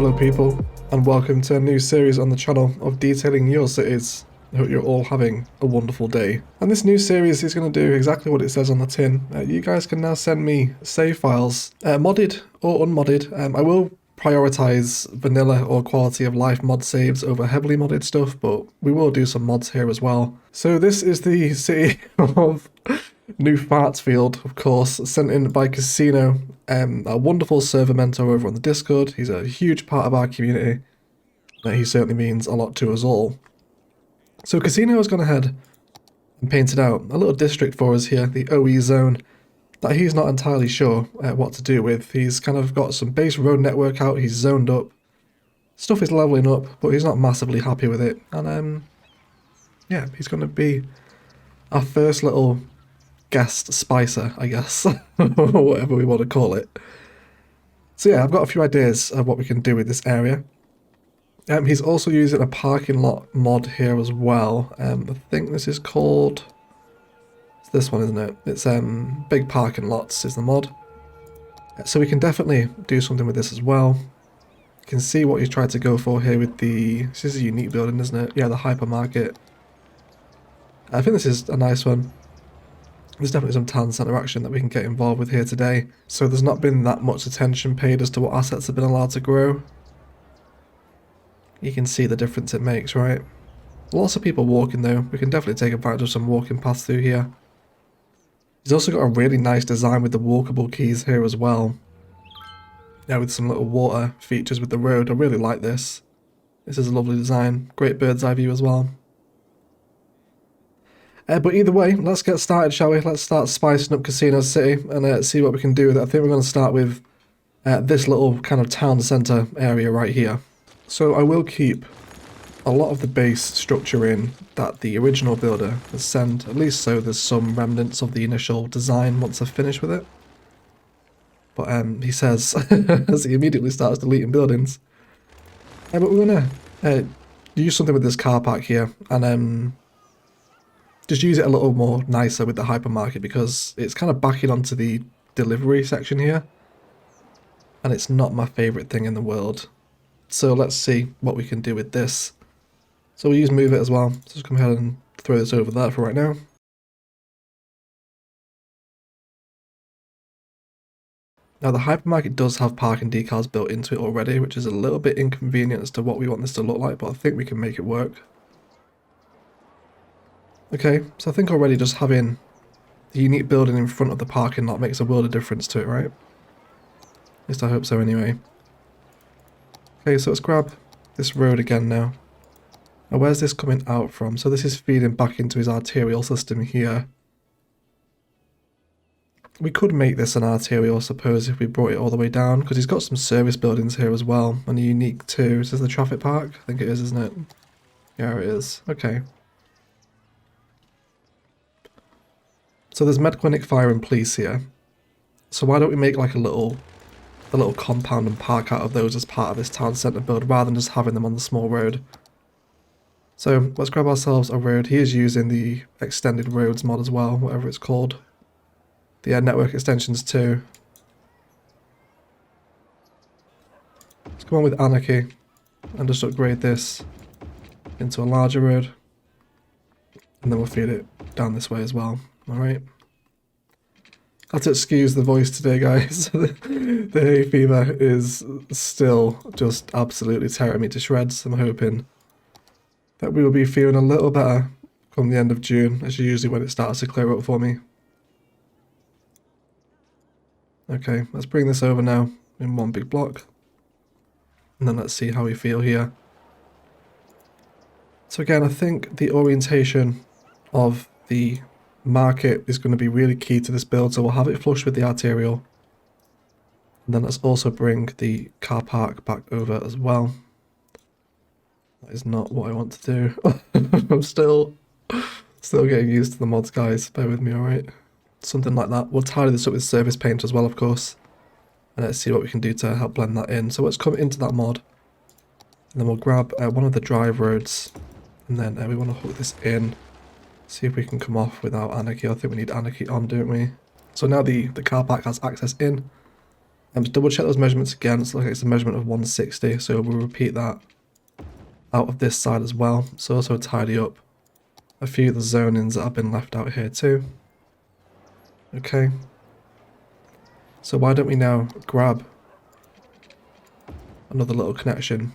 Hello people, and welcome to a new series on the channel of detailing your cities. I hope you're all having a wonderful day. And this new series is going to do exactly what it says on the tin. You guys can now send me save files, modded or unmodded. I will prioritize vanilla or quality of life mod saves over heavily modded stuff, but we will do some mods here as well. So this is the city of New Fartsfield, of course, sent in by Casino, a wonderful server mentor over on the Discord. He's a huge part of our community. He certainly means a lot to us all. So Casino has gone ahead and painted out a little district for us here, the OE zone, that he's not entirely sure what to do with. He's kind of got some base road network out, he's zoned up. Stuff is leveling up, but he's not massively happy with it. And yeah, he's going to be our first little guest spicer, I guess, or whatever we want to call it. So yeah, I've got a few ideas of what we can do with this area. He's also using a parking lot mod here as well. I think this is called... It's this one, isn't it? It's Big Parking Lots is the mod. So we can definitely do something with this as well. You can see what he's tried to go for here with the... This is a unique building, isn't it? Yeah, the hypermarket. I think this is a nice one. There's definitely some town centre action that we can get involved with here today. So there's not been that much attention paid as to what assets have been allowed to grow. You can see the difference it makes, right? Lots of people walking though. We can definitely take advantage of some walking paths through here. He's also got a really nice design with the walkable keys here as well. Yeah, with some little water features with the road. I really like this. This is a lovely design. Great bird's eye view as well. But either way, let's get started, shall we? Let's start spicing up Casino City and see what we can do with it. I think we're going to start with this little kind of town centre area right here. So I will keep a lot of the base structure in that the original builder has sent, at least so there's some remnants of the initial design once I've finished with it. But he says, as he immediately starts deleting buildings. But we're going to use something with this car park here and just use it a little more nicer with the hypermarket because it's kind of backing onto the delivery section here. And it's not my favourite thing in the world. So let's see what we can do with this. So we'll use move it as well. So just come ahead and throw this over there for right now. Now the hypermarket does have parking decals built into it already, which is a little bit inconvenient as to what we want this to look like, but I think we can make it work. Okay, so I think already just having the unique building in front of the parking lot makes a world of difference to it, right? At least I hope so anyway. Okay, so let's grab this road again now. Now where's this coming out from? So this is feeding back into his arterial system here. We could make this an arterial, I suppose, if we brought it all the way down, because he's got some service buildings here as well, and a unique too. Is this the traffic park? I think it is, isn't it? Yeah, it is. Okay. So there's med clinic, fire and police here. So why don't we make like a little compound and park out of those as part of this town centre build rather than just having them on the small road. So let's grab ourselves a road. He is using the extended roads mod as well, whatever it's called. The network extensions too. Let's come on with anarchy and just upgrade this into a larger road. And then we'll feed it down this way as well. Alright. I have to excuse the voice today, guys. The hay fever is still just absolutely tearing me to shreds. I'm hoping that we will be feeling a little better come the end of June, as usually when it starts to clear up for me. Okay, let's bring this over now in one big block. And then let's see how we feel here. So again, I think the orientation of the market is going to be really key to this build, so we'll have it flush with the arterial. And then let's also bring the car park back over as well. That is not what I want to do. I'm still getting used to the mods, guys. Bear with me, alright? Something like that. We'll tidy this up with surface paint as well, of course. And let's see what we can do to help blend that in. So let's come into that mod. And then we'll grab one of the drive roads. And then we want to hook this in. See if we can come off without anarchy. I think we need anarchy on, don't we? So now the car park has access in. Just double check those measurements again. It's like it's a measurement of 160, so we'll repeat that out of this side as well. So also tidy up a few of the zonings that have been left out here too. Okay. So why don't we now grab another little connection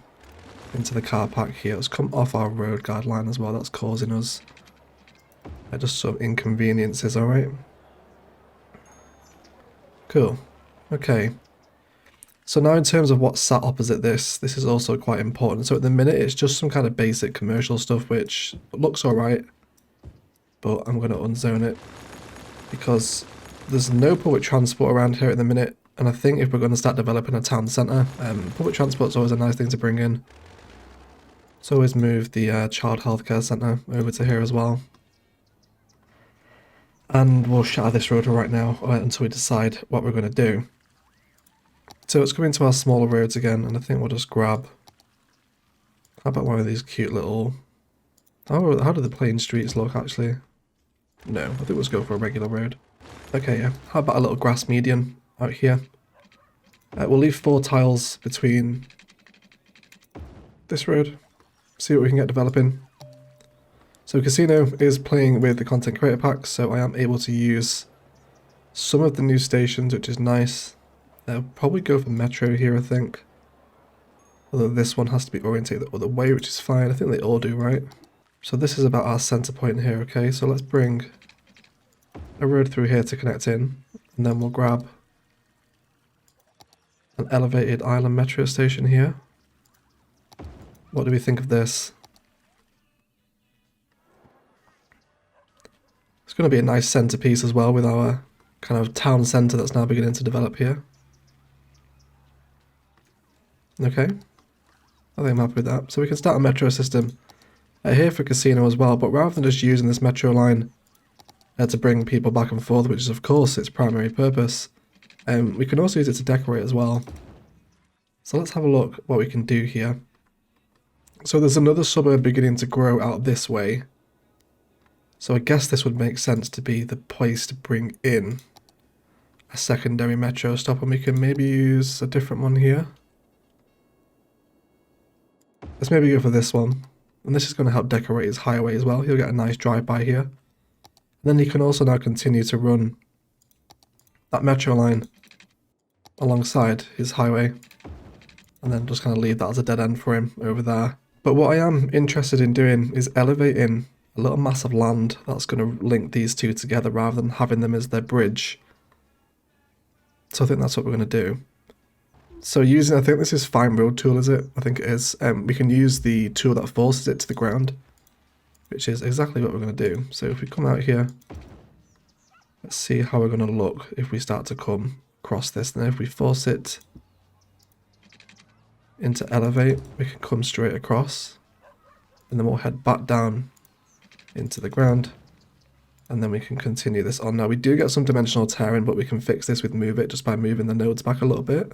into the car park here. Let's come off our road guard line as well. That's causing us just some inconveniences, alright? Cool. Okay. So now in terms of what's sat opposite this is also quite important. So at the minute it's just some kind of basic commercial stuff which looks alright, but I'm going to unzone it because there's no public transport around here at the minute, and I think if we're going to start developing a town centre, public transport's always a nice thing to bring in. So always move the child healthcare centre over to here as well. And we'll shatter this road right now until we decide what we're going to do. So let's come into our smaller roads again, and I think we'll just grab... How about one of these cute little... How do the plain streets look, actually? No, I think we'll just go for a regular road. Okay, yeah. How about a little grass median out here? We'll leave 4 tiles between this road. See what we can get developing. So Casino is playing with the content creator pack, so I am able to use some of the new stations, which is nice. I'll probably go for Metro here, I think. Although this one has to be orientated the other way, which is fine. I think they all do, right? So this is about our center point here, okay? So let's bring a road through here to connect in, and then we'll grab an elevated island metro station here. What do we think of this? It's going to be a nice centerpiece as well with our kind of town center that's now beginning to develop here. Okay, I think I'm happy with that. So we can start a metro system here for Casino as well, but rather than just using this metro line to bring people back and forth, which is of course its primary purpose, we can also use it to decorate as well. So let's have a look what we can do here. So there's another suburb beginning to grow out this way. So I guess this would make sense to be the place to bring in a secondary metro stop, and we can maybe use a different one here. Let's maybe go for this one. And this is going to help decorate his highway as well. He'll get a nice drive-by here. And then he can also now continue to run that metro line alongside his highway. And then just kind of leave that as a dead end for him over there. But what I am interested in doing is elevating a little mass of land that's going to link these two together rather than having them as their bridge. So I think that's what we're going to do. So using, I think this is Fine Road Tool, is it? I think it is. We can use the tool that forces it to the ground, which is exactly what we're going to do. So if we come out here, let's see how we're going to look if we start to come across this. And if we force it into elevate, we can come straight across, and then we'll head back down into the ground, and then we can continue this on. Now we do get some dimensional tearing, but we can fix this with move it just by moving the nodes back a little bit.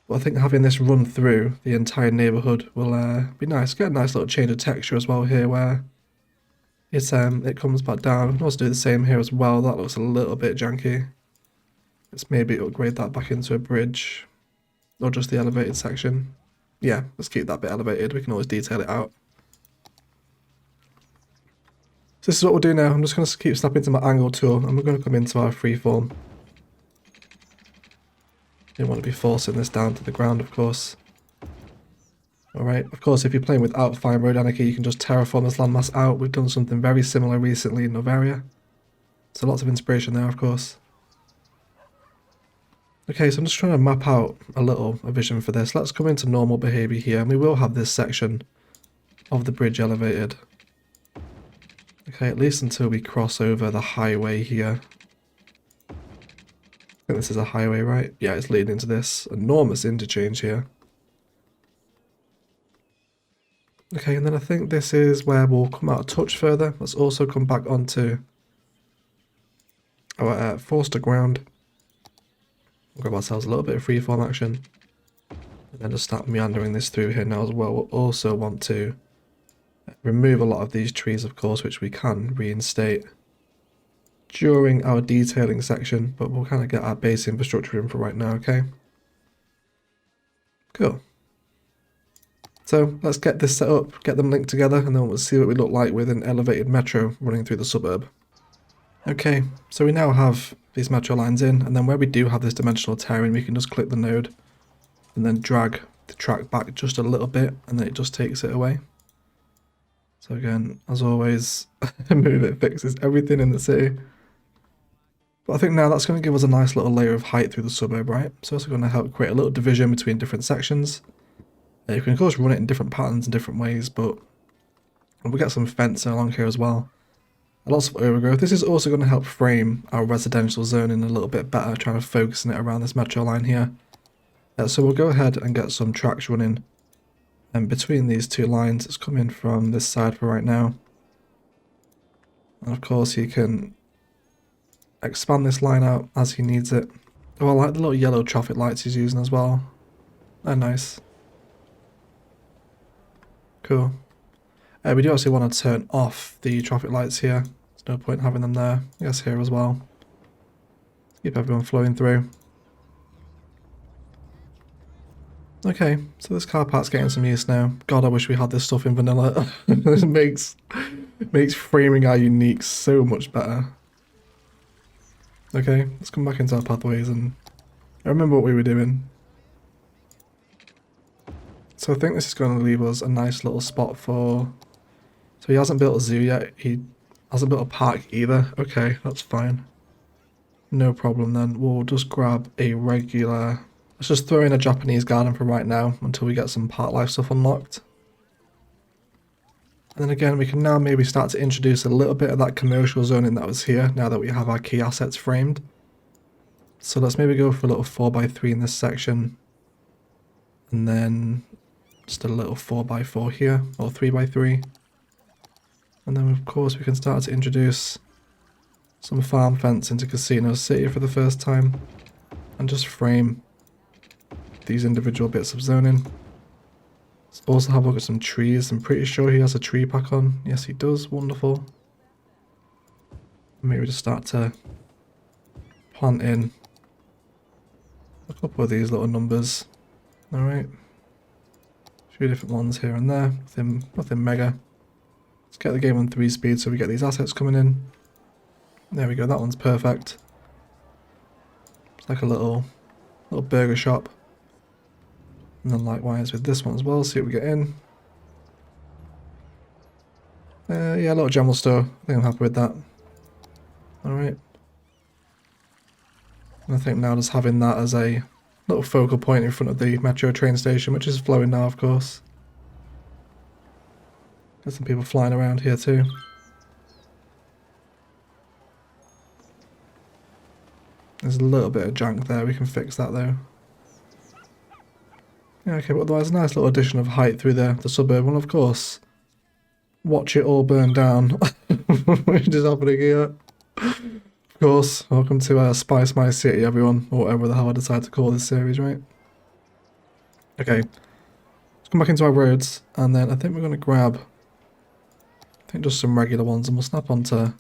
But I think having this run through the entire neighborhood will be nice. Get a nice little change of texture as well here, where it comes back down. We can also do the same here as well. That looks a little bit janky. Let's maybe upgrade that back into a bridge, or just the elevated section. Yeah, let's keep that bit elevated. We can always detail it out. So this is what we'll do now. I'm just going to keep snapping to my angle tool, and we're going to come into our freeform. Don't want to be forcing this down to the ground, of course. Alright, of course, if you're playing without Fine Road Anarchy, you can just terraform this landmass out. We've done something very similar recently in Novaria. So lots of inspiration there, of course. Okay, so I'm just trying to map out a vision for this. Let's come into normal behavior here, and we will have this section of the bridge elevated. Okay, at least until we cross over the highway here. I think this is a highway, right? Yeah, it's leading into this enormous interchange here. Okay, and then I think this is where we'll come out a touch further. Let's also come back onto our forced to ground. We'll grab ourselves a little bit of freeform action. And then just start meandering this through here now as well. We'll also want to remove a lot of these trees, of course, which we can reinstate during our detailing section, but we'll kind of get our base infrastructure in for right now, okay? Cool. So let's get this set up, get them linked together, and then we'll see what we look like with an elevated metro running through the suburb. Okay, so we now have these metro lines in, and then where we do have this dimensional tearing, we can just click the node and then drag the track back just a little bit, and then it just takes it away. So again, as always, move it fixes everything in the city. But I think now that's going to give us a nice little layer of height through the suburb, right? So it's going to help create a little division between different sections. You can of course run it in different patterns and different ways, but we'll get some fencing along here as well. Lots of overgrowth. This is also going to help frame our residential zone in a little bit better, trying to focus it around this metro line here. So we'll go ahead and get some tracks running between these two lines. It's coming from this side for right now. And of course you can expand this line out as he needs it. Oh, I like the little yellow traffic lights he's using as well. They're nice. Cool. We do also want to turn off the traffic lights here. There's no point having them there. I guess here as well. Keep everyone flowing through. Okay, so this car park's getting some use now. God, I wish we had this stuff in vanilla. It makes framing our unique so much better. Okay, let's come back into our pathways and I remember what we were doing. So I think this is going to leave us a nice little spot for... So he hasn't built a zoo yet, he hasn't built a park either. Okay, that's fine. No problem then, we'll just grab a regular... Let's just throw in a Japanese garden for right now until we get some park life stuff unlocked. And then again, we can now maybe start to introduce a little bit of that commercial zoning that was here, now that we have our key assets framed. So let's maybe go for a little 4x3 in this section. And then just a little 4x4 here, or 3x3. And then of course we can start to introduce some farm fence into Casino City for the first time. And just frame these individual bits of zoning. Let's also have a look at some trees. I'm pretty sure he has a tree pack on. Yes, he does. Wonderful. Maybe just start to plant in a couple of these little numbers. Alright. A few different ones here and there. Nothing mega. Let's get the game on 3 speed so we get these assets coming in. There we go. That one's perfect. It's like a little burger shop. And then likewise with this one as well, see what we get in. Yeah, a little general store. I think I'm happy with that. Alright. And I think now just having that as a little focal point in front of the metro train station, which is flowing now, of course. Got some people flying around here too. There's a little bit of junk there, we can fix that though. Yeah, okay, but otherwise a nice little addition of height through the suburb. And of course, watch it all burn down. Which is happening here. Of course, welcome to Spice My City, everyone. Or whatever the hell I decide to call this series, right? Okay, let's come back into our roads. And then I think we're going to grab, I think just some regular ones. And we'll snap onto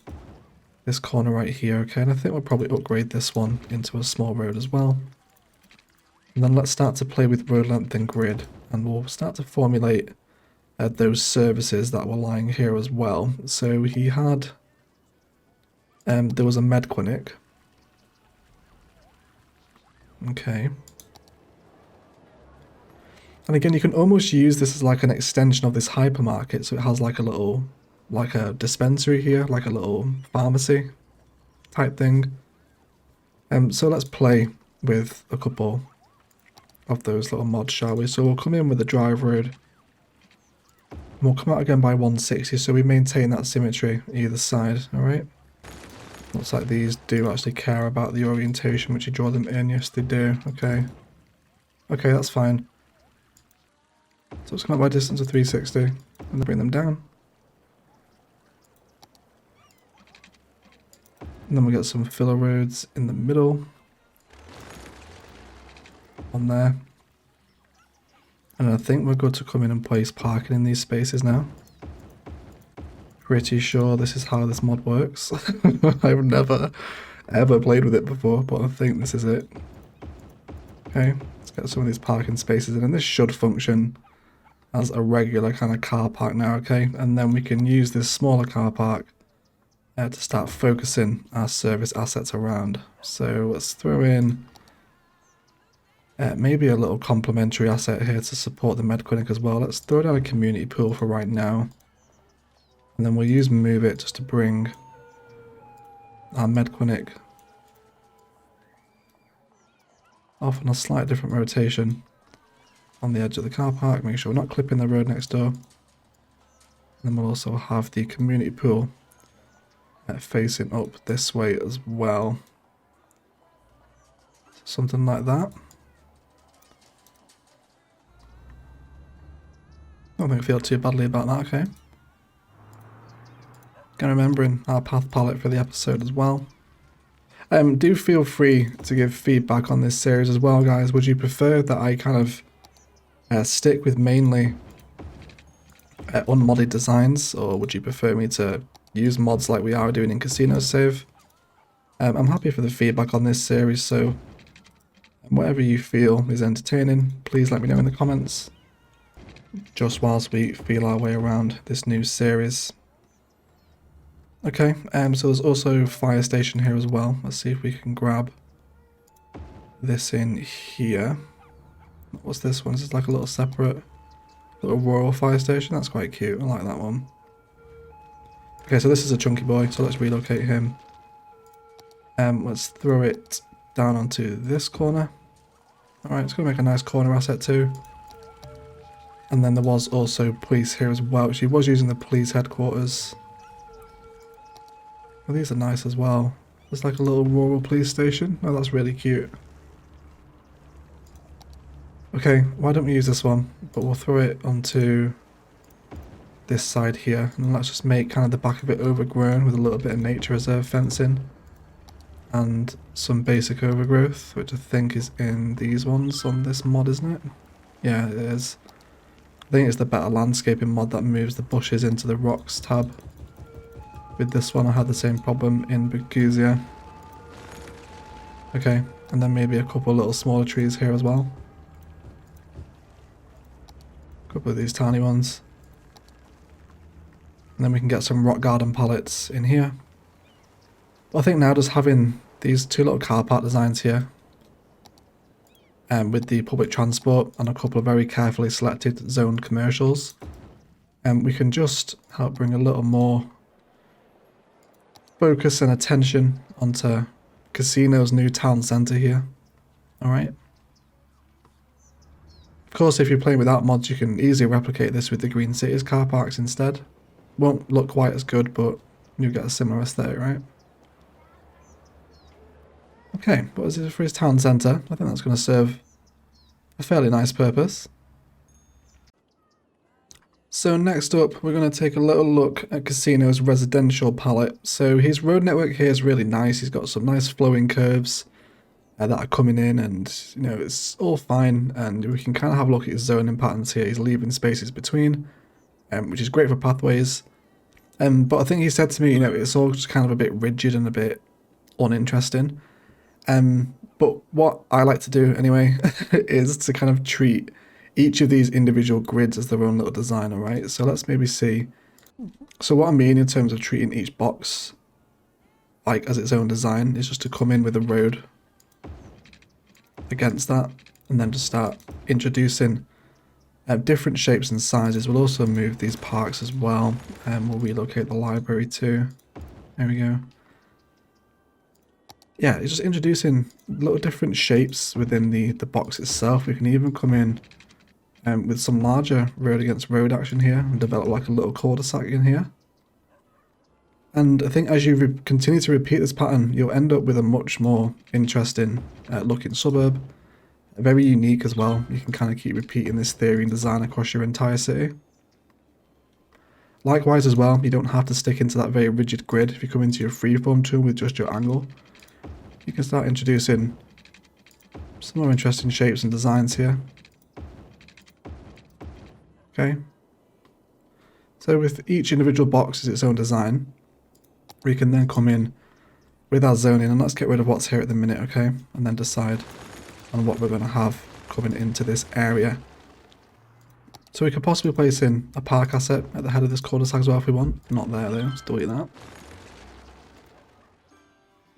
this corner right here, okay? And I think we'll probably upgrade this one into a small road as well. And then let's start to play with road length and grid, and we'll start to formulate those services that were lying here as well. So he had, there was a med clinic. Okay. And again, you can almost use this as like an extension of this hypermarket. So it has like a little, like a dispensary here, like a little pharmacy type thing. So let's play with a couple of those little mods, shall we? So we'll come in with the drive road. And we'll come out again by 160, so we maintain that symmetry either side, alright? Looks like these do actually care about the orientation which you draw them in. Yes, they do. Okay. Okay, that's fine. So let's come out by a distance of 360 and then bring them down. And then we get some filler roads in the middle. On there. And I think we're good to come in and place parking in these spaces now. Pretty sure this is how this mod works. I've never ever played with it before, but I think this is it. Okay, let's get some of these parking spaces in, and this should function as a regular kind of car park now, okay? And then we can use this smaller car park to start focusing our service assets around. So let's throw in maybe a little complementary asset here to support the med clinic as well. Let's throw down a community pool for right now. And then we'll use move it just to bring our med clinic off on a slight different rotation on the edge of the car park. Make sure we're not clipping the road next door. And then we'll also have the community pool facing up this way as well. Something like that. I don't think I feel too badly about that, okay. And remembering our path palette for the episode as well. Do feel free to give feedback on this series as well, guys. Would you prefer that I kind of stick with mainly unmodded designs, or would you prefer me to use mods like we are doing in Casino Save? I'm happy for the feedback on this series, so whatever you feel is entertaining, please let me know in the comments, just whilst we feel our way around this new series. Okay, so there's also fire station here as well. Let's see if we can grab this in here. What's this one? This is like a little separate little rural fire station. That's quite cute. I like that one. Okay, so this is a chunky boy, so let's relocate him. Let's throw it down onto this corner. Alright, it's going to make a nice corner asset too. And then there was also police here as well. She was using the police headquarters. Well, these are nice as well. There's like a little rural police station. Oh, that's really cute. Okay, why don't we use this one? But we'll throw it onto this side here. And let's just make kind of the back of it overgrown with a little bit of nature reserve fencing. And some basic overgrowth, which I think is in these ones on this mod, isn't it? Yeah, it is. I think it's the better landscaping mod that moves the bushes into the rocks tab. With this one I had the same problem in Buguzia. Okay, and then maybe a couple little smaller trees here as well. A couple of these tiny ones. And then we can get some rock garden pallets in here. But I think now just having these two little car park designs here, with the public transport and a couple of very carefully selected zoned commercials, we can just help bring a little more focus and attention onto Casino's new town centre here. Alright. Of course, if you're playing without mods, you can easily replicate this with the Green Cities car parks instead. Won't look quite as good, but you'll get a similar aesthetic, right? Okay, what is it for his town centre? I think that's going to serve a fairly nice purpose. So next up, we're going to take a little look at Casino's residential palette. So his road network here is really nice. He's got some nice flowing curves that are coming in, and you know, it's all fine. And we can kind of have a look at his zoning patterns here. He's leaving spaces between, which is great for pathways. But I think he said to me, you know, it's all just kind of a bit rigid and a bit uninteresting. But what I like to do anyway is to kind of treat each of these individual grids as their own little design, alright? So let's maybe see. So what I mean in terms of treating each box like as its own design is just to come in with a road against that, and then just start introducing different shapes and sizes. We'll also move these parks as well, and we'll relocate the library too. There we go. Yeah, it's just introducing little different shapes within the box itself. We can even come in with some larger road against road action here and develop like a little cul-de-sac in here. And I think as you continue to repeat this pattern, you'll end up with a much more interesting looking suburb. Very unique as well. You can kind of keep repeating this theory and design across your entire city. Likewise as well, you don't have to stick into that very rigid grid. If you come into your freeform tool with just your angle, you can start introducing some more interesting shapes and designs here. Okay. So with each individual box is its own design. We can then come in with our zoning, and let's get rid of what's here at the minute, okay? And then decide on what we're going to have coming into this area. So we could possibly place in a park asset at the head of this cul-de-sac as well if we want. Not there though, let's delete that.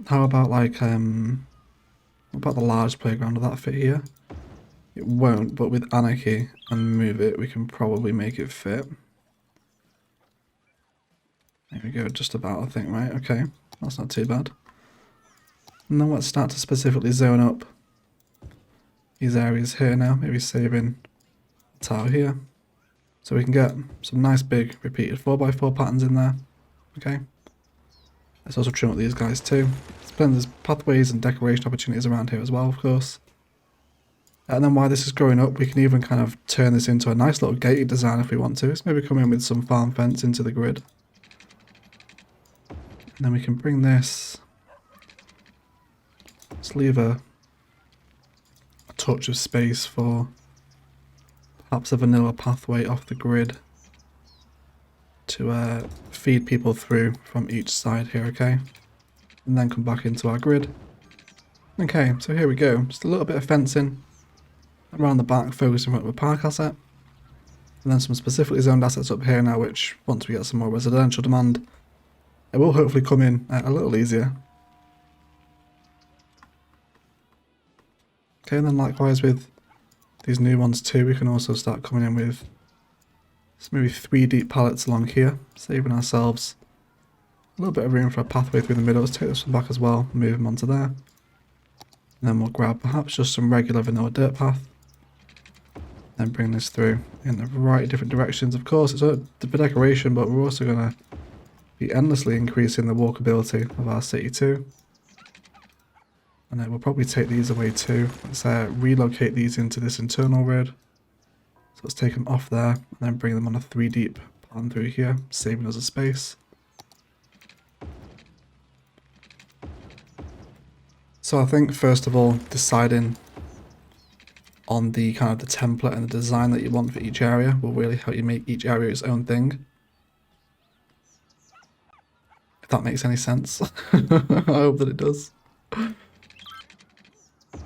How about like, what about the large playground? Will that fit here? It won't, but with Anarchy and move it, we can probably make it fit. There we go, just about, I think, right? Okay, that's not too bad. And then let's start to specifically zone up these areas here now. Maybe saving the tile here. So we can get some nice big repeated 4x4 patterns in there. Okay. Let's also trim up these guys too. There's pathways and decoration opportunities around here as well, of course. And then while this is growing up, we can even kind of turn this into a nice little gated design if we want to. So maybe come in with some farm fence into the grid. And then we can bring this. Let's leave a touch of space for perhaps a vanilla pathway off the grid to feed people through from each side here, okay? And then come back into our grid. Okay, so here we go. Just a little bit of fencing around the back, focusing on the park asset. And then some specifically zoned assets up here now, which once we get some more residential demand, it will hopefully come in a little easier. Okay, and then likewise with these new ones too, we can also start coming in with maybe 3 deep pallets along here, saving ourselves a little bit of room for a pathway through the middle. Let's take this one back as well, move them onto there. And then we'll grab perhaps just some regular vanilla dirt path. Then bring this through in a variety of different directions. Of course, it's for decoration, but we're also going to be endlessly increasing the walkability of our city too. And then we'll probably take these away too. Let's relocate these into this internal road. So let's take them off there and then bring them on a 3 deep plan through here, saving us a space. So I think first of all, deciding on the kind of the template and the design that you want for each area will really help you make each area its own thing. If that makes any sense. I hope that it does.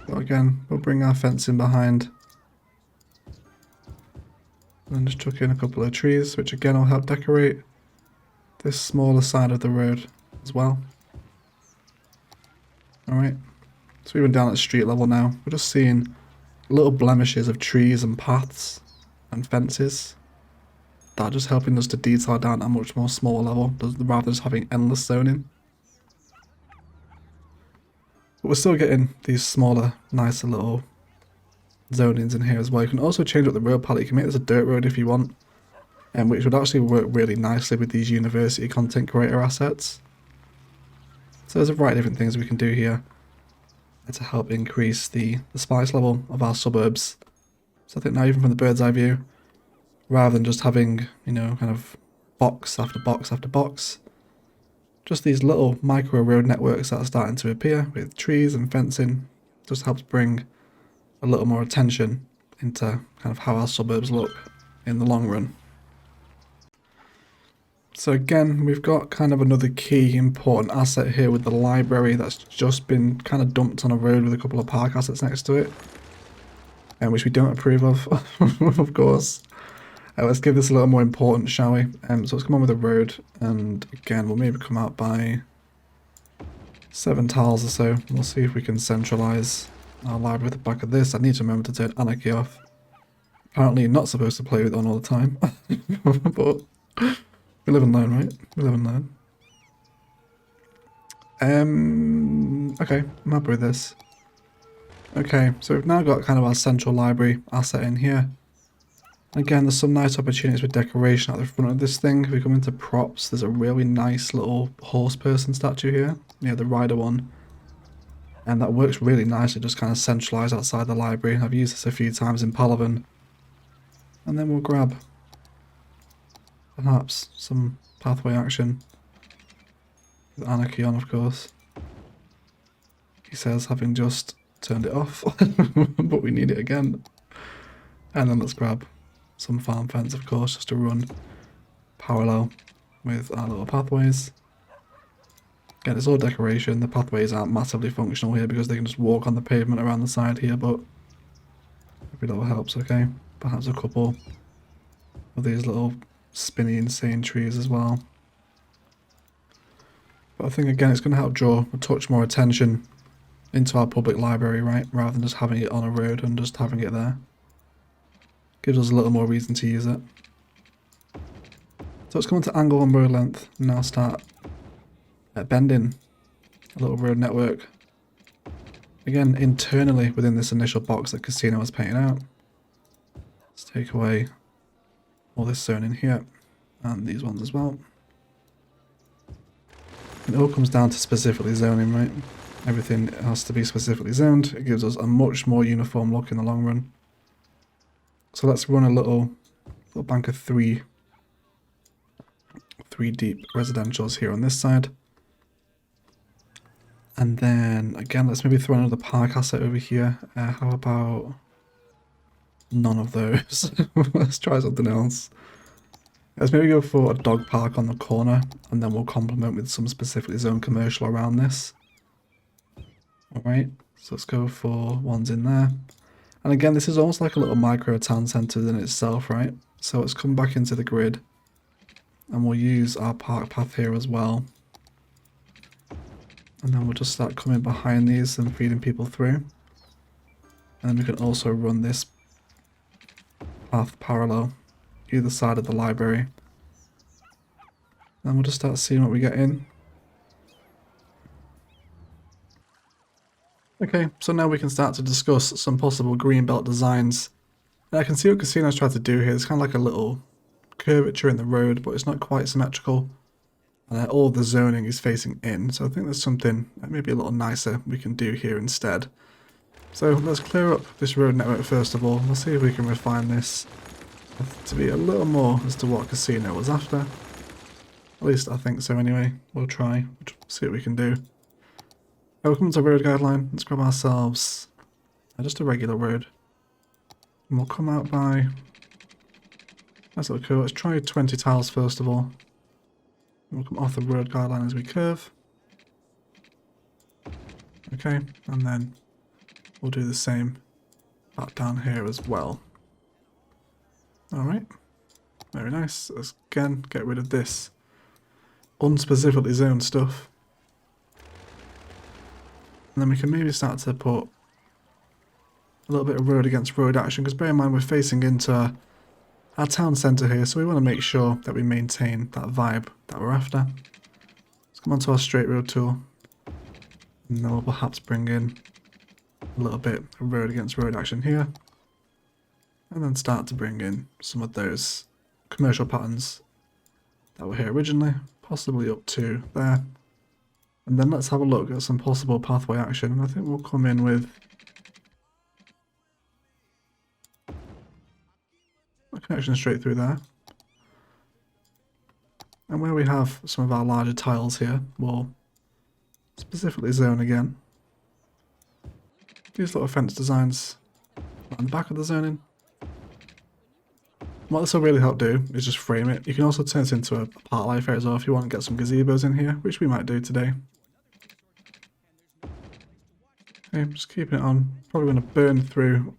So again, we'll bring our fence in behind. And then just chuck in a couple of trees, which again will help decorate this smaller side of the road as well. Alright, so even down at street level now, we're just seeing little blemishes of trees and paths and fences. That just helping us to detail down at a much more smaller level, rather than just having endless zoning. But we're still getting these smaller, nicer little zonings in here as well. You can also change up the road palette. You can make this a dirt road if you want, which would actually work really nicely with these university content creator assets. So there's a variety of different things we can do here to help increase the spice level of our suburbs. So I think now even from the bird's eye view, rather than just having, you know, kind of box after box after box, just these little micro road networks that are starting to appear with trees and fencing just helps bring a little more attention into kind of how our suburbs look in the long run. So again, we've got kind of another key important asset here with the library that's just been kind of dumped on a road with a couple of park assets next to it, and which we don't approve of, of course. Let's give this a little more important, shall we? So let's come on with a road, and again, we'll maybe come out by 7 tiles or so. We'll see if we can centralize our library at the back of this. I need to remember to turn Anarchy off. Apparently you're not supposed to play with it on all the time, but we live and learn, right? We live and learn. Okay, I'm happy with this. Okay, so we've now got kind of our central library asset in here. Again, there's some nice opportunities with decoration at the front of this thing. If we come into props, there's a really nice little horse person statue here. Yeah, the rider one. And that works really nicely, just kind of centralised outside the library. I've used this a few times in Palaven. And then we'll grab perhaps some pathway action with Anarchy on, of course. He says, having just turned it off, but we need it again. And then let's grab some farm fence, of course, just to run parallel with our little pathways. Again, it's all decoration. The pathways aren't massively functional here because they can just walk on the pavement around the side here, but every little helps, okay? Perhaps a couple of these little spinny, insane trees as well. But I think, again, it's going to help draw a touch more attention into our public library, right? Rather than just having it on a road and just having it there. Gives us a little more reason to use it. So let's come into angle and road length and now start bending a little road network. Again, internally within this initial box that Casino was painting out. Let's take away all this zone in here and these ones as well. It all comes down to specifically zoning, right? Everything has to be specifically zoned. It gives us a much more uniform look in the long run. So let's run a little bank of three deep residentials here on this side. And then again, let's maybe throw another park asset over here. How about none of those? Let's try something else. Let's maybe go for a dog park on the corner, and then we'll complement with some specifically zoned commercial around this. Alright, so let's go for ones in there. And again, this is almost like a little micro town centre in itself, right? So let's come back into the grid, and we'll use our park path here as well. And then we'll just start coming behind these and feeding people through. And then we can also run this path parallel either side of the library. And we'll just start seeing what we get in. Okay, so now we can start to discuss some possible greenbelt designs. And I can see what Casino's tried to do here. It's kind of like a little curvature in the road, but it's not quite symmetrical. And all the zoning is facing in, so I think there's something maybe a little nicer we can do here instead. So let's clear up this road network first of all. Let's see if we can refine this to be a little more as to what Casino was after. At least I think so anyway. We'll try. We'll see what we can do. Welcome to road guideline. Let's grab ourselves just a regular road. And we'll come out by... That's look cool. Let's try 20 tiles first of all. We'll come off the road guideline as we curve. Okay, and then we'll do the same back down here as well. Alright, very nice. Let's again get rid of this unspecifically zoned stuff. And then we can maybe start to put a little bit of road against road action, because bear in mind we're facing into our town centre here, so we want to make sure that we maintain that vibe that we're after. Let's come onto our straight road tool, and then we'll perhaps bring in a little bit of road against road action here, and then start to bring in some of those commercial patterns that were here originally, possibly up to there. And then let's have a look at some possible pathway action, and I think we'll come in with a connection straight through there. And where we have some of our larger tiles here, we'll specifically zone again. These little fence designs on the back of the zoning. What this will really help do is just frame it. You can also turn it into a park life area as well if you want to get some gazebos in here, which we might do today. Okay, just keeping it on. Probably going to burn through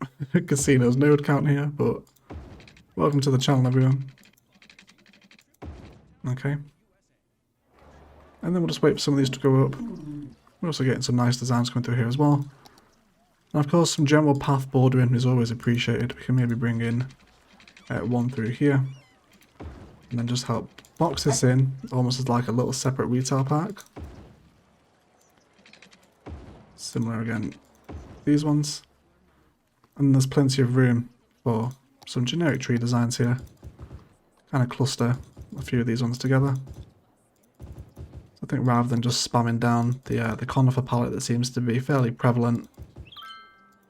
Casino's node count here, but welcome to the channel, everyone. Okay. And then we'll just wait for some of these to go up. We're also getting some nice designs coming through here as well. And of course, some general path bordering is always appreciated. We can maybe bring in one through here. And then just help box this in, almost as like a little separate retail park. Similar again, these ones. And there's plenty of room for some generic tree designs here. Kind of cluster a few of these ones together. So I think rather than just spamming down the conifer palette that seems to be fairly prevalent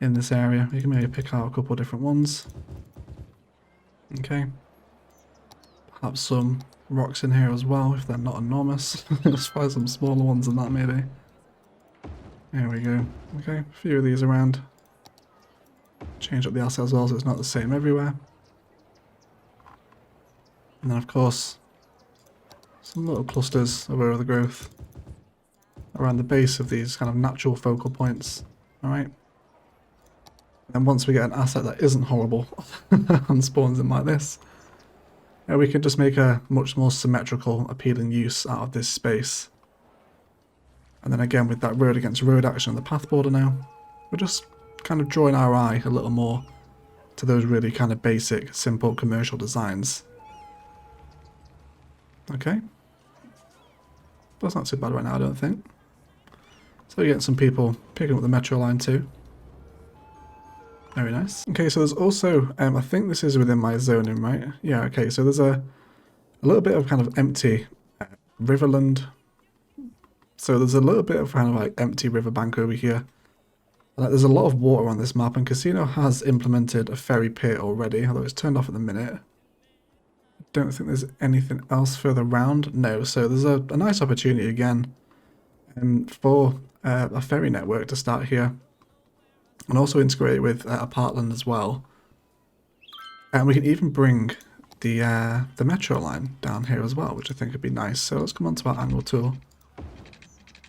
in this area, you can maybe pick out a couple of different ones. Okay. Perhaps some rocks in here as well, if they're not enormous. Let's find some smaller ones than that maybe. There we go. Okay, a few of these around. Change up the asset as well so it's not the same everywhere. And then of course, some little clusters of overgrowth around the base of these kind of natural focal points. Alright. And once we get an asset that isn't horrible and spawns in like this, we can just make a much more symmetrical, appealing use out of this space. And then again, with that road against road action on the path border now, we're just kind of drawing our eye a little more to those really kind of basic, simple commercial designs. Okay. That's not too bad right now, I don't think. So you get some people picking up the metro line too. Very nice. Okay, so there's also, I think this is within my zoning, right? Yeah, okay, so there's a little bit of kind of empty riverland. So there's a little bit of kind of like empty riverbank over here. There's a lot of water on this map, and Casino has implemented a ferry pier already, although it's turned off at the minute. I don't think there's anything else further around. No, so there's a nice opportunity again for a ferry network to start here. And also integrate it with a parkland as well. And we can even bring the metro line down here as well, which I think would be nice. So let's come on to our angle tool.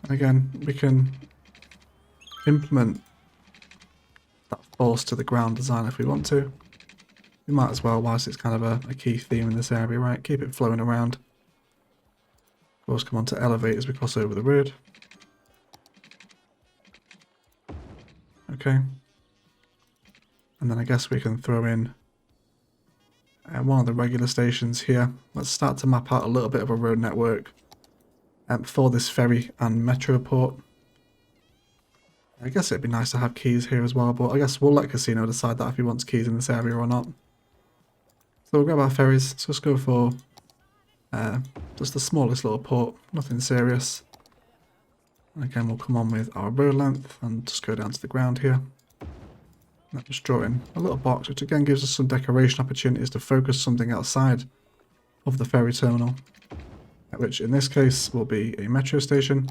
And again, we can implement that force to the ground design if we want to. We might as well, whilst it's kind of a key theme in this area, right? Keep it flowing around. Of course, come on to elevate as we cross over the road. Okay. And then I guess we can throw in one of the regular stations here. Let's start to map out a little bit of a road network for this ferry and metro port. I guess it'd be nice to have keys here as well, but I guess we'll let Casino decide that if he wants keys in this area or not. So we'll grab our ferries. Let's just go for just the smallest little port, nothing serious. And again, we'll come on with our road length and just go down to the ground here. And just draw in a little box, which again gives us some decoration opportunities to focus something outside of the ferry terminal, which in this case will be a metro station.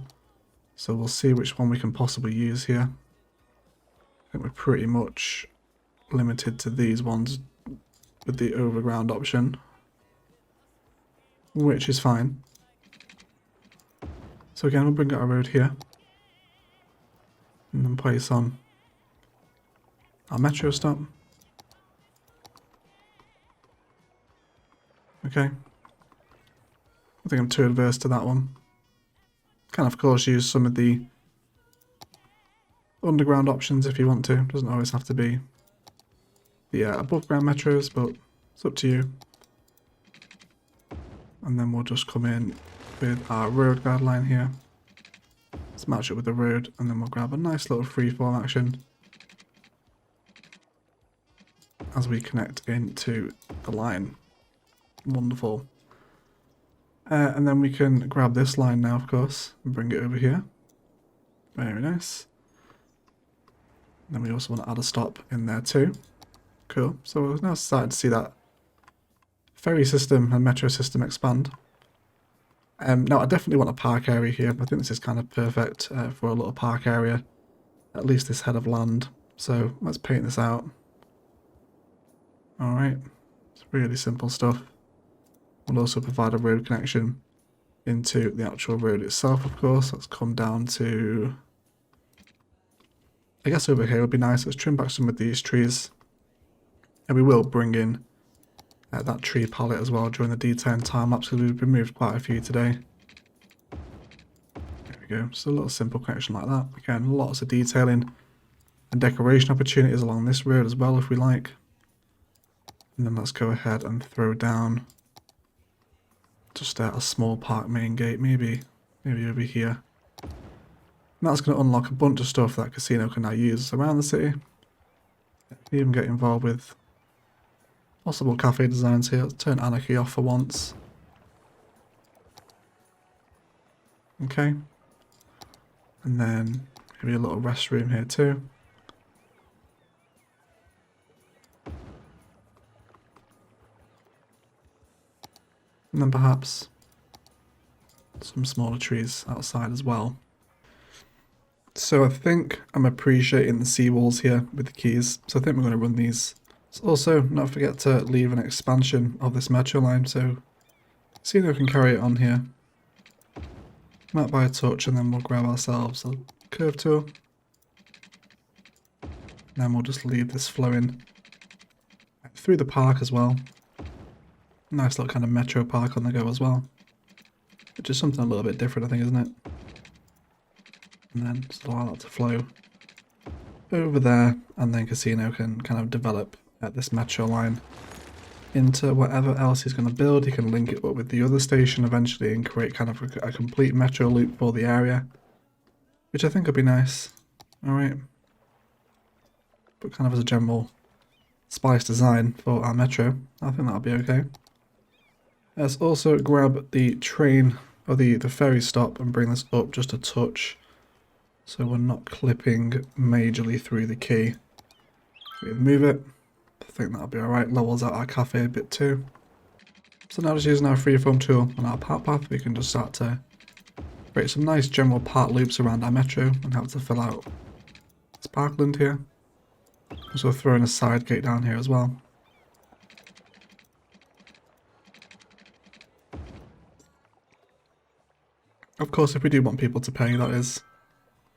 So we'll see which one we can possibly use here. I think we're pretty much limited to these ones with the overground option, which is fine. So again, we'll bring out our road here and then place on our metro stop. Okay. I think I'm too adverse to that one. Can of course use some of the underground options if you want to. Doesn't always have to be the above ground metros, but it's up to you. And then we'll just come in with our road guideline here. Let's match it with the road, and then we'll grab a nice little freeform action as we connect into the line. Wonderful. And then we can grab this line now, of course, and bring it over here. Very nice. And then we also want to add a stop in there too. Cool. So we're now starting to see that ferry system and metro system expand. Now I definitely want a park area here. I think this is kind of perfect for a little park area. At least this head of land. So let's paint this out. Alright. It's really simple stuff. We'll also provide a road connection into the actual road itself, of course. Let's come down to, I guess over here would be nice. Let's trim back some of these trees. And we will bring in that tree palette as well during the detailing time lapse, because we've removed quite a few today. There we go. Just a little simple connection like that. Again, lots of detailing and decoration opportunities along this road as well if we like. And then let's go ahead and throw down just a small park main gate, maybe over here. And that's going to unlock a bunch of stuff that Casino can now use around the city. Even get involved with possible cafe designs here. Let's turn anarchy off for once. Okay. And then maybe a little restroom here too. And then perhaps some smaller trees outside as well. So I think I'm appreciating the seawalls here with the keys. So I think we're going to run these. So also, not forget to leave an expansion of this metro line, so Casino can carry it on here. Map by touch, and then we'll grab ourselves a curve tool. And then we'll just leave this flowing through the park as well. Nice little kind of metro park on the go as well. Which is something a little bit different, I think, isn't it? And then just allow that to flow over there, and then Casino can kind of develop this metro line into whatever else he's going to build. He can link it up with the other station eventually and create kind of a complete metro loop for the area, which I think would be nice. Alright. But kind of as a general spice design for our metro, I think that'll be okay. Let's also grab the train, or the ferry stop, and bring this up just a touch, so we're not clipping majorly through the key. We move it. I think that'll be alright. Levels out our cafe a bit too. So now just using our freeform tool on our part path, we can just start to create some nice general part loops around our metro and help to fill out this parkland here. Also throwing a side gate down here as well. Of course, if we do want people to pay, that is.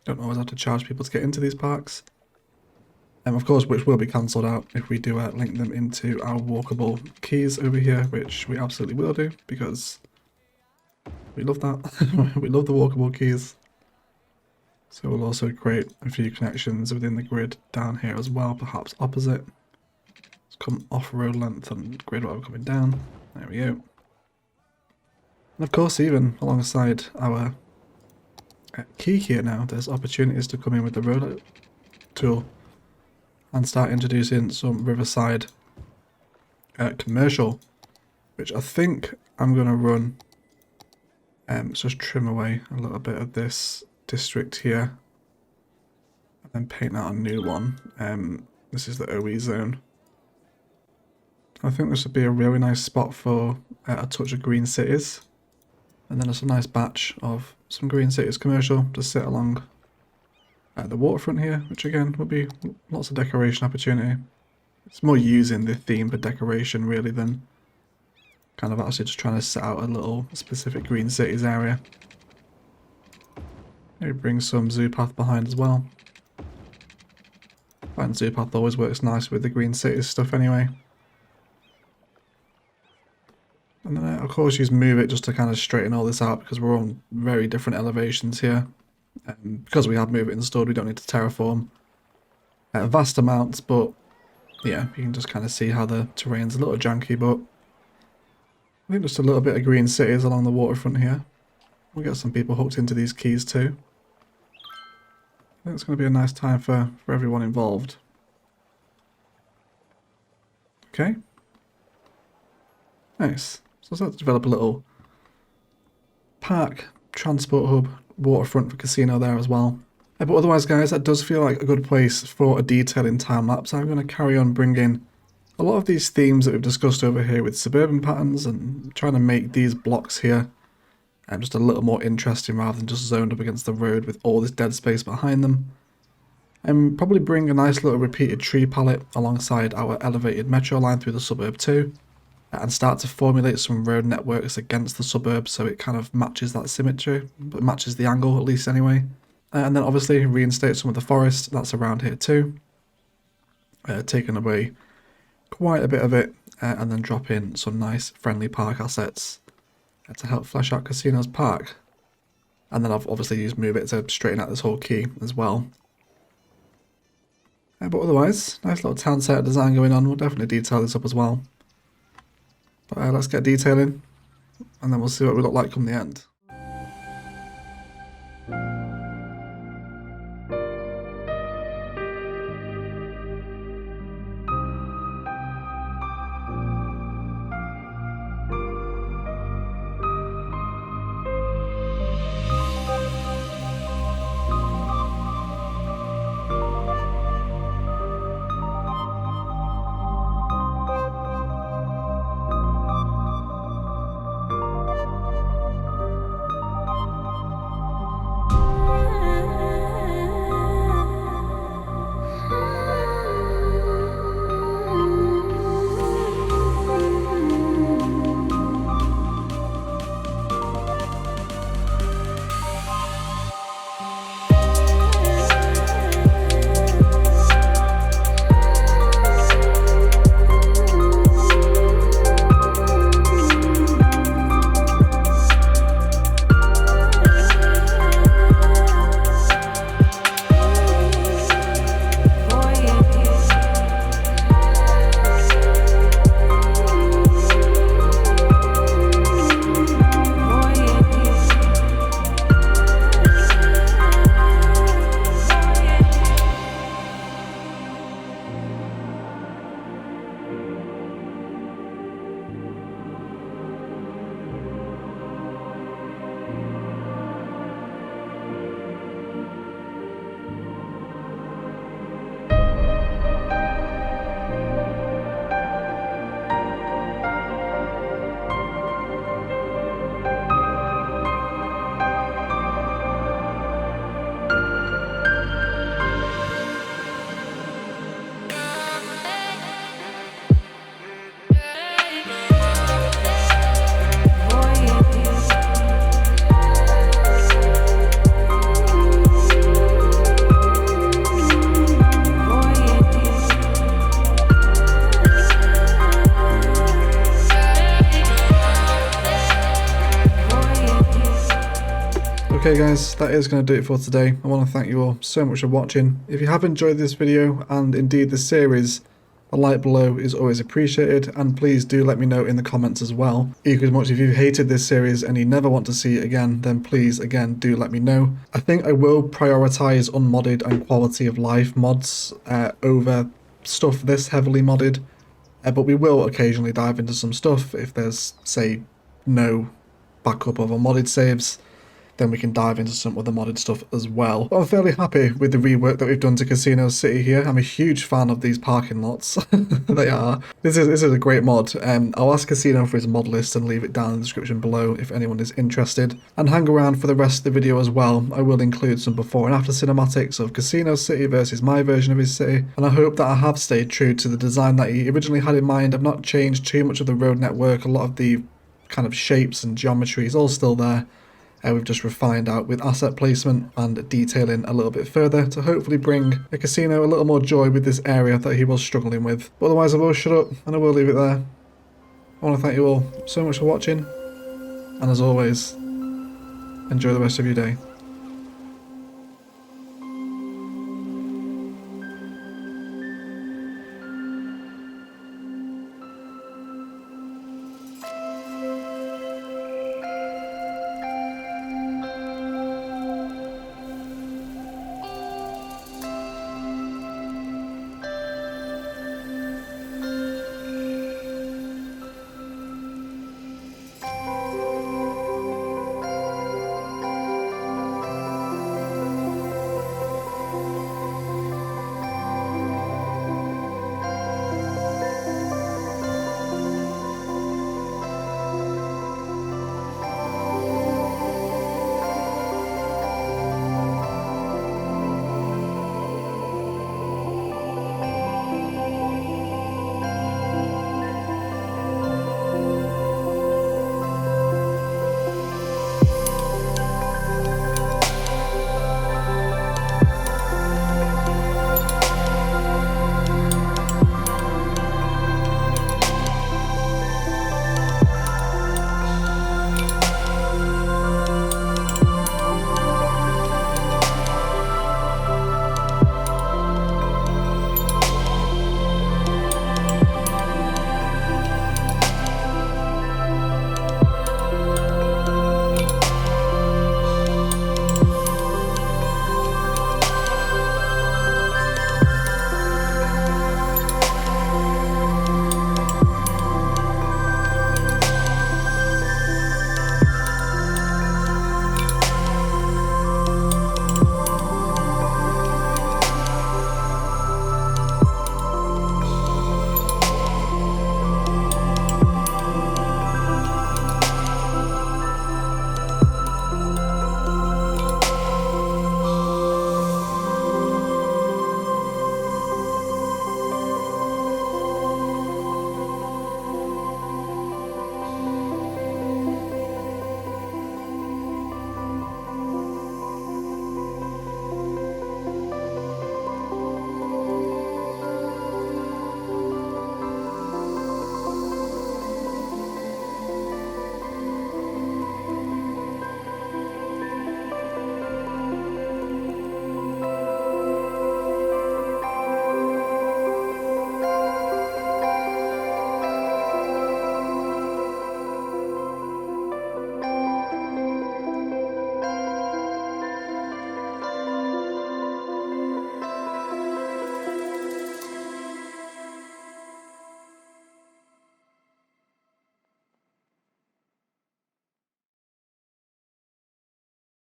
Don't always have to charge people to get into these parks. Of course, which will be cancelled out if we do link them into our walkable keys over here, which we absolutely will do, because we love that. We love the walkable keys. So we'll also create a few connections within the grid down here as well, perhaps opposite. Let's come off-road length and grid while we're coming down. There we go. And of course, even alongside our key here now, there's opportunities to come in with the roller tool and start introducing some riverside commercial, which I think I'm going to run. Let's just trim away a little bit of this district here and then paint out a new one. This is the OE zone. I think this would be a really nice spot for a touch of green cities, and then just a nice batch of some green cities commercial to sit along the waterfront here, which again would be lots of decoration opportunity. It's more using the theme for decoration really than kind of actually just trying to set out a little specific green cities area. Maybe bring some zoo path behind as well. I find zoo path always works nice with the green cities stuff anyway. And then of course use move it just to kind of straighten all this out, because we're on very different elevations here. Because we have move it installed, we don't need to terraform vast amounts, but yeah, you can just kind of see how the terrain's a little janky, but I think just a little bit of green cities along the waterfront here. We'll get some people hooked into these keys too. I think it's going to be a nice time for everyone involved. Okay. Nice. So let's develop a little park, transport hub, waterfront for casino there as well. But otherwise, guys, that does feel like a good place for a detailing time lapse. I'm going to carry on bringing a lot of these themes that we've discussed over here with suburban patterns and trying to make these blocks here just a little more interesting rather than just zoned up against the road with all this dead space behind them. And probably bring a nice little repeated tree palette alongside our elevated metro line through the suburb too, and start to formulate some road networks against the suburb so it kind of matches that symmetry, but matches the angle at least anyway. And then obviously reinstate some of the forest that's around here too, taking away quite a bit of it, and then drop in some nice friendly park assets to help flesh out Casino's park. And then I've obviously used move it to straighten out this whole key as well. But otherwise, nice little town centre design going on. We'll definitely detail this up as well. But let's get detailing, and then we'll see what we look like come the end. Okay guys, that is going to do it for today. I want to thank you all so much for watching. If you have enjoyed this video and indeed this series, a like below is always appreciated, and please do let me know in the comments as well. Equally as much if you've hated this series and you never want to see it again, then please again do let me know. I think I will prioritise unmodded and quality of life mods over stuff this heavily modded, but we will occasionally dive into some stuff if there's, say, no backup of unmodded saves. Then we can dive into some other modded stuff as well. But I'm fairly happy with the rework that we've done to Casino City here. I'm a huge fan of these parking lots. They are. This is a great mod. I'll ask Casino for his mod list and leave it down in the description below if anyone is interested. And hang around for the rest of the video as well. I will include some before and after cinematics of Casino City versus my version of his city. And I hope that I have stayed true to the design that he originally had in mind. I've not changed too much of the road network. A lot of the kind of shapes and geometry is all still there. We've just refined out with asset placement and detailing a little bit further to hopefully bring the casino a little more joy with this area that he was struggling with. But otherwise I will shut up and I will leave it there. I want to thank you all so much for watching, and as always, enjoy the rest of your day.